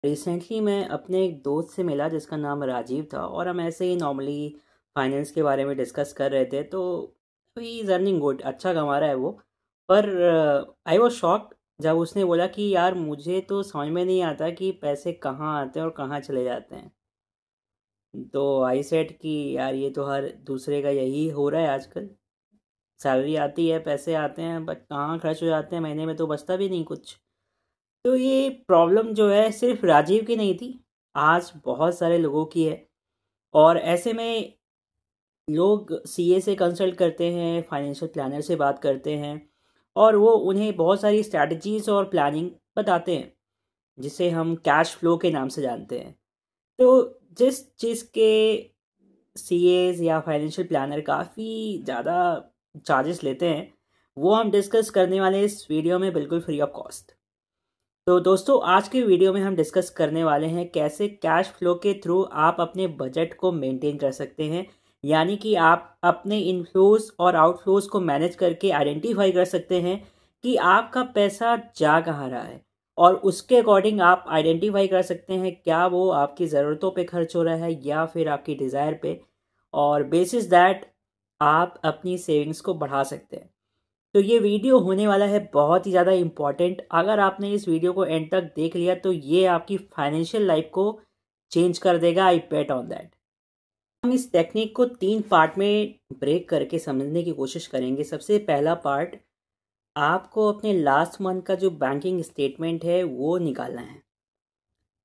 Recently मैं अपने एक दोस्त से मिला जिसका नाम राजीव था और हम ऐसे ही नॉर्मली फाइनेंस के बारे में डिस्कस कर रहे थे। तो ही इज़ अर्निंग गुड, अच्छा कमा रहा है वो। पर आई वॉज शॉक्ड जब उसने बोला कि यार मुझे तो समझ में नहीं आता कि पैसे कहाँ आते हैं और कहाँ चले जाते हैं। तो आई सेड कि यार ये तो हर दूसरे का यही हो रहा है आजकल। सैलरी आती है, पैसे आते हैं, बट कहाँ खर्च हो जाते हैं, महीने में तो बचता भी नहीं कुछ। तो ये प्रॉब्लम जो है सिर्फ राजीव की नहीं थी, आज बहुत सारे लोगों की है। और ऐसे में लोग सीए से कंसल्ट करते हैं, फाइनेंशियल प्लानर से बात करते हैं और वो उन्हें बहुत सारी स्ट्रैटेजीज और प्लानिंग बताते हैं, जिसे हम कैश फ्लो के नाम से जानते हैं। तो जिस चीज़ के सीएज या फाइनेंशियल प्लानर काफ़ी ज़्यादा चार्जेस लेते हैं, वो हम डिस्कस करने वाले हैं इस वीडियो में बिल्कुल फ्री ऑफ कॉस्ट। तो दोस्तों, आज के वीडियो में हम डिस्कस करने वाले हैं कैसे कैश फ्लो के थ्रू आप अपने बजट को मेंटेन कर सकते हैं। यानी कि आप अपने इनफ्लोज और आउटफ्लोज को मैनेज करके आइडेंटिफाई कर सकते हैं कि आपका पैसा जा कहाँ रहा है, और उसके अकॉर्डिंग आप आइडेंटिफाई कर सकते हैं क्या वो आपकी ज़रूरतों पे खर्च हो रहा है या फिर आपकी डिज़ायर पे। और बेसिस दैट आप अपनी सेविंग्स को बढ़ा सकते हैं। तो ये वीडियो होने वाला है बहुत ही ज़्यादा इम्पॉर्टेंट। अगर आपने इस वीडियो को एंड तक देख लिया तो ये आपकी फाइनेंशियल लाइफ को चेंज कर देगा, आई बेट ऑन दैट। हम इस टेक्निक को 3 पार्ट में ब्रेक करके समझने की कोशिश करेंगे। सबसे पहला पार्ट, आपको अपने लास्ट मंथ का जो बैंकिंग स्टेटमेंट है वो निकालना है।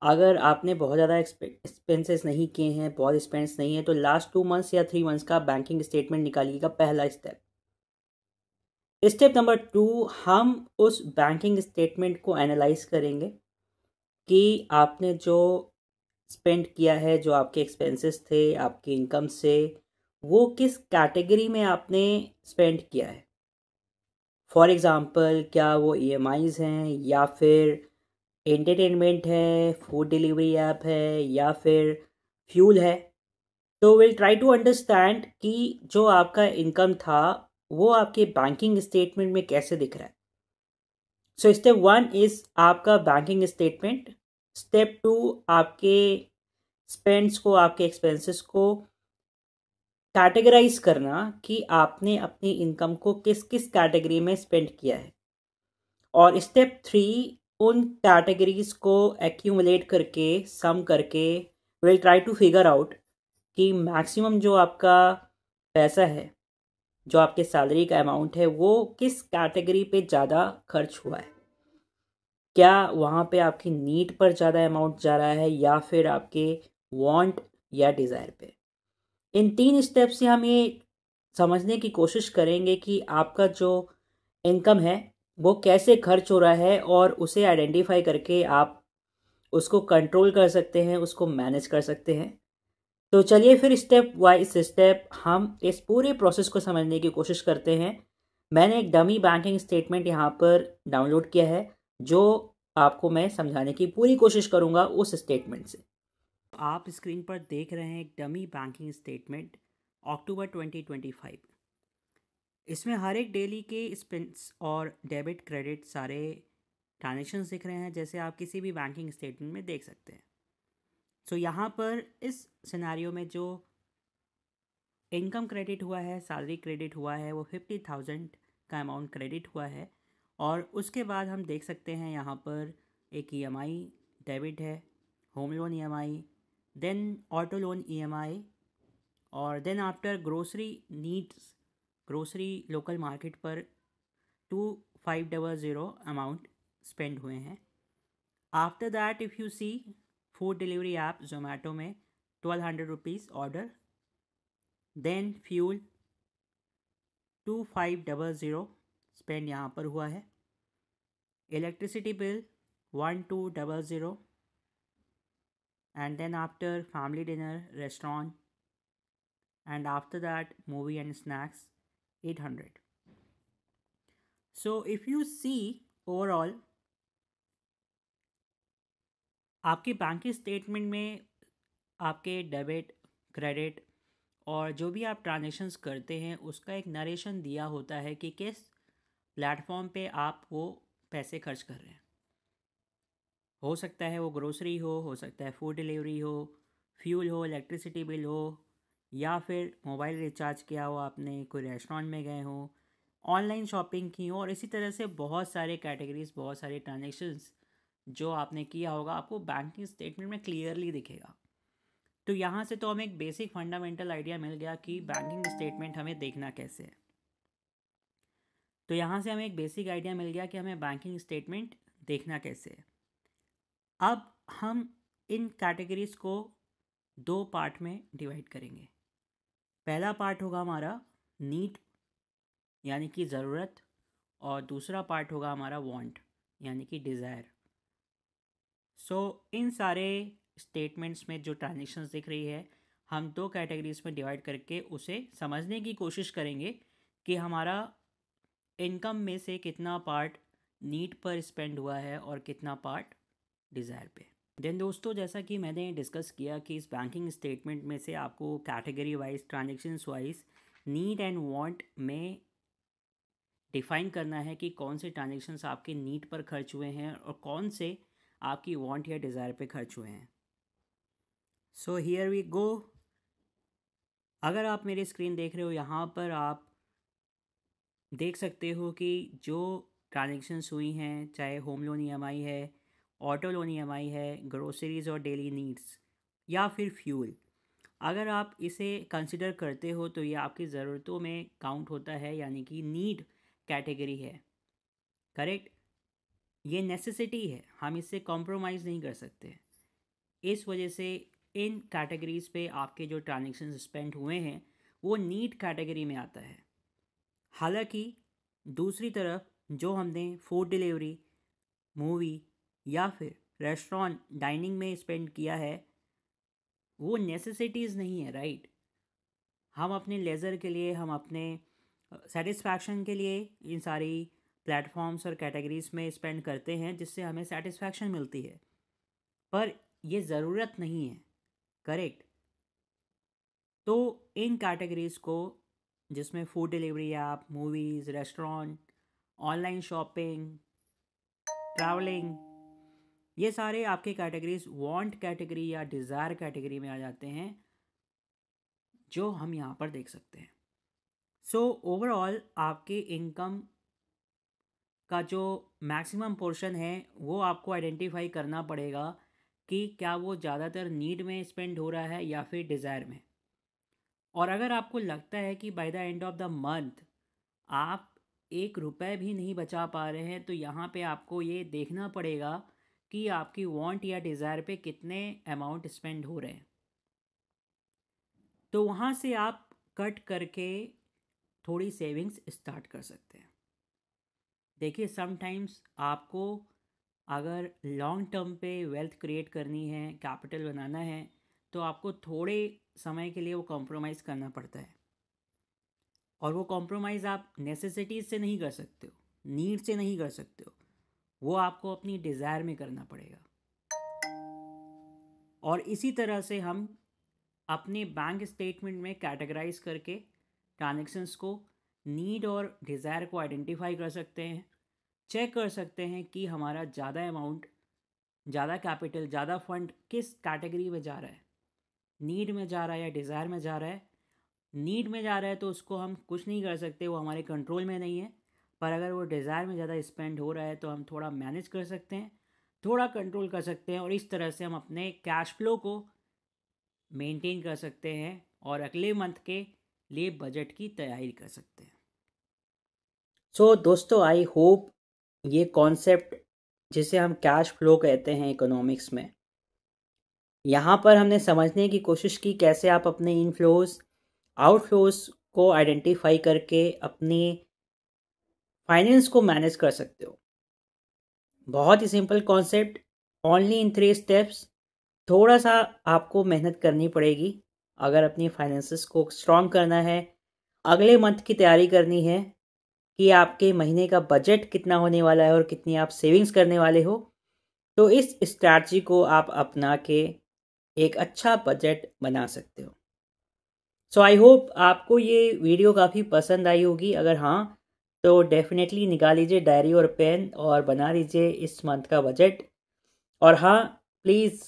अगर आपने बहुत ज़्यादा एक्सपेंसेस नहीं किए हैं, बहुत एक्सपेंस नहीं है, तो लास्ट 2 मंथ्स या 3 मंथ्स का बैंकिंग स्टेटमेंट निकालिएगा, पहला स्टेप। स्टेप नंबर 2, हम उस बैंकिंग स्टेटमेंट को एनालाइज करेंगे कि आपने जो स्पेंड किया है, जो आपके एक्सपेंसेस थे आपकी इनकम से, वो किस कैटेगरी में आपने स्पेंड किया है। फॉर एग्ज़ाम्पल, क्या वो ईएमआईज़ हैं या फिर एंटरटेनमेंट है, फूड डिलीवरी ऐप है या फिर फ्यूल है। तो विल ट्राई टू अंडरस्टैंड कि जो आपका इनकम था वो आपके बैंकिंग स्टेटमेंट में कैसे दिख रहा है। सो स्टेप 1 इज आपका बैंकिंग स्टेटमेंट। स्टेप 2, आपके स्पेंड्स को, आपके एक्सपेंसेस को कैटेगराइज करना कि आपने अपनी इनकम को किस किस कैटेगरी में स्पेंड किया है। और स्टेप 3, उन कैटेगरीज को एक्यूमुलेट करके, सम करके, will try to figure out कि मैक्सिमम जो आपका पैसा है, जो आपके सैलरी का अमाउंट है, वो किस कैटेगरी पे ज़्यादा खर्च हुआ है। क्या वहाँ पे आपकी नीड पर ज़्यादा अमाउंट जा रहा है या फिर आपके वांट या डिज़ायर पे। इन 3 स्टेप से हम ये समझने की कोशिश करेंगे कि आपका जो इनकम है वो कैसे खर्च हो रहा है, और उसे आइडेंटिफाई करके आप उसको कंट्रोल कर सकते हैं, उसको मैनेज कर सकते हैं। तो चलिए फिर स्टेप वाइज स्टेप हम इस पूरे प्रोसेस को समझने की कोशिश करते हैं। मैंने एक डमी बैंकिंग स्टेटमेंट यहाँ पर डाउनलोड किया है, जो आपको मैं समझाने की पूरी कोशिश करूँगा उस स्टेटमेंट से। आप स्क्रीन पर देख रहे हैं एक डमी बैंकिंग स्टेटमेंट अक्टूबर 2025। इसमें हर एक डेली के स्पेंस और डेबिट क्रेडिट सारे ट्रांजेक्शन्स दिख रहे हैं, जैसे आप किसी भी बैंकिंग स्टेटमेंट में देख सकते हैं। सो यहाँ पर इस सिनेरियो में जो इनकम क्रेडिट हुआ है, सैलरी क्रेडिट हुआ है, वो 50,000 का अमाउंट क्रेडिट हुआ है। और उसके बाद हम देख सकते हैं यहाँ पर एक ईएमआई डेबिट है, home loan EMI, then auto loan EMI, और then after grocery needs, grocery local market पर 2500 अमाउंट स्पेंड हुए हैं। After that if you see, food delivery app Zomato में 1200 rupees order, then fuel 2500 spend यहाँ पर हुआ है, electricity bill 1200, and then after family dinner, restaurant, and after that movie and snacks 800. So if you see overall, आपके bank statement में आपके debit, credit और जो भी आप ट्रांजेक्शन्स करते हैं उसका एक नरेशन दिया होता है कि किस प्लेटफॉर्म पे आप वो पैसे खर्च कर रहे हैं। हो सकता है वो ग्रोसरी हो सकता है फूड डिलीवरी हो, फ्यूल हो, इलेक्ट्रिसिटी बिल हो, या फिर मोबाइल रिचार्ज किया हो आपने, कोई रेस्टोरेंट में गए हो, ऑनलाइन शॉपिंग की हो, और इसी तरह से बहुत सारे कैटेगरीज, बहुत सारे ट्रांजेक्शन्स जो आपने किया होगा आपको बैंकिंग स्टेटमेंट में क्लियरली दिखेगा। तो यहाँ से तो हमें एक बेसिक फंडामेंटल आइडिया मिल गया कि बैंकिंग स्टेटमेंट हमें देखना कैसे है। तो यहाँ से हमें एक बेसिक आइडिया मिल गया कि हमें बैंकिंग स्टेटमेंट देखना कैसे है। अब हम इन कैटेगरीज को दो पार्ट में डिवाइड करेंगे। पहला पार्ट होगा हमारा नीड यानी कि ज़रूरत, और दूसरा पार्ट होगा हमारा वांट यानी कि डिज़ायर। सो इन सारे स्टेटमेंट्स में जो ट्रांजेक्शन्स दिख रही है, हम दो कैटेगरीज में डिवाइड करके उसे समझने की कोशिश करेंगे कि हमारा इनकम में से कितना पार्ट नीड पर स्पेंड हुआ है और कितना पार्ट डिज़ायर पे। देन दोस्तों, जैसा कि मैंने डिस्कस किया कि इस बैंकिंग स्टेटमेंट में से आपको category wise, transactions wise need and want में डिफ़ाइन करना है कि कौन से ट्रांजेक्शन्स आपके नीड पर खर्च हुए हैं और कौन से आपकी वांट या डिज़ायर पे खर्च हुए हैं। So here we go. अगर आप मेरी स्क्रीन देख रहे हो, यहाँ पर आप देख सकते हो कि जो ट्रांजेक्शन्स हुई हैं, चाहे होम लोन ईएमआई है, ऑटो लोन ईएमआई है, ग्रोसरीज और डेली नीड्स, या फिर फ्यूल, अगर आप इसे कंसिडर करते हो तो ये आपकी ज़रूरतों में काउंट होता है, यानी कि नीड कैटेगरी है। करेक्ट? ये नेसेसिटी है, हम इससे कॉम्प्रोमाइज़ नहीं कर सकते। इस वजह से इन कैटेगरीज पे आपके जो ट्रांजेक्शन स्पेंड हुए हैं वो नीड कैटेगरी में आता है। हालांकि दूसरी तरफ जो हमने फूड डिलीवरी, मूवी या फिर रेस्टोरेंट डाइनिंग में स्पेंड किया है वो नेसेसिटीज़ नहीं है, राइट? हम अपने लेज़र के लिए, हम अपने सेटिस्फैक्शन के लिए इन सारी प्लेटफॉर्म्स और कैटेगरीज में स्पेंड करते हैं जिससे हमें सेटिस्फैक्शन मिलती है, पर ये ज़रूरत नहीं है। करेक्ट? तो इन कैटेगरीज को, जिसमें food delivery app, movies, restaurant, online shopping, travelling, ये सारे आपके कैटेगरीज वांट कैटेगरी या डिज़ायर कैटेगरी में आ जाते हैं, जो हम यहाँ पर देख सकते हैं। सो ओवरऑल आपके इनकम का जो मैक्सिमम पोर्शन है वो आपको आइडेंटिफाई करना पड़ेगा कि क्या वो ज़्यादातर नीड में स्पेंड हो रहा है या फिर डिज़ायर में। और अगर आपको लगता है कि by the end of the month आप 1 रुपये भी नहीं बचा पा रहे हैं, तो यहाँ पे आपको ये देखना पड़ेगा कि आपकी वांट या डिज़ायर पे कितने अमाउंट स्पेंड हो रहे हैं। तो वहाँ से आप कट करके थोड़ी सेविंग्स स्टार्ट कर सकते हैं। देखिए, समटाइम्स आपको अगर लॉन्ग टर्म पे वेल्थ क्रिएट करनी है, कैपिटल बनाना है, तो आपको थोड़े समय के लिए वो कॉम्प्रोमाइज़ करना पड़ता है। और वो कॉम्प्रोमाइज़ आप नेसेसिटीज़ से नहीं कर सकते हो, नीड से नहीं कर सकते हो, वो आपको अपनी डिज़ायर में करना पड़ेगा। और इसी तरह से हम अपने बैंक स्टेटमेंट में कैटेगराइज करके ट्रांजेक्शन्स को, नीड और डिज़ायर को आइडेंटिफाई कर सकते हैं, चेक कर सकते हैं कि हमारा ज़्यादा अमाउंट, ज़्यादा कैपिटल, ज़्यादा फंड किस कैटेगरी में जा रहा है, नीड में जा रहा है या डिज़ायर में जा रहा है। नीड में जा रहा है तो उसको हम कुछ नहीं कर सकते, वो हमारे कंट्रोल में नहीं है। पर अगर वो डिज़ायर में ज़्यादा स्पेंड हो रहा है तो हम थोड़ा मैनेज कर सकते हैं, थोड़ा कंट्रोल कर सकते हैं, और इस तरह से हम अपने कैश फ्लो को मेंटेन कर सकते हैं और अगले मंथ के लिए बजट की तैयारी कर सकते हैं। सो दोस्तों, आई होप ये कॉन्सेप्ट, जिसे हम कैश फ्लो कहते हैं इकोनॉमिक्स में, यहाँ पर हमने समझने की कोशिश की कैसे आप अपने इनफ्लोज, आउटफ्लोज को आइडेंटिफाई करके अपनी फाइनेंस को मैनेज कर सकते हो। बहुत ही simple concept, only in 3 steps. थोड़ा सा आपको मेहनत करनी पड़ेगी अगर अपनी फाइनेंसेस को स्ट्रॉन्ग करना है, अगले मंथ की तैयारी करनी है कि आपके महीने का बजट कितना होने वाला है और कितनी आप सेविंग्स करने वाले हो। तो इस स्ट्रैटेजी को आप अपना के एक अच्छा बजट बना सकते हो। सो आई होप आपको ये वीडियो काफ़ी पसंद आई होगी। अगर हाँ, तो डेफिनेटली निकाल लीजिए डायरी और पेन और बना लीजिए इस मंथ का बजट। और हाँ, प्लीज़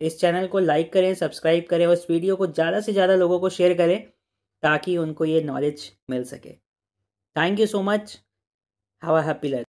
इस चैनल को लाइक करें, सब्सक्राइब करें और इस वीडियो को ज़्यादा से ज़्यादा लोगों को शेयर करें ताकि उनको ये नॉलेज मिल सके। Thank you so much. Have a happy life.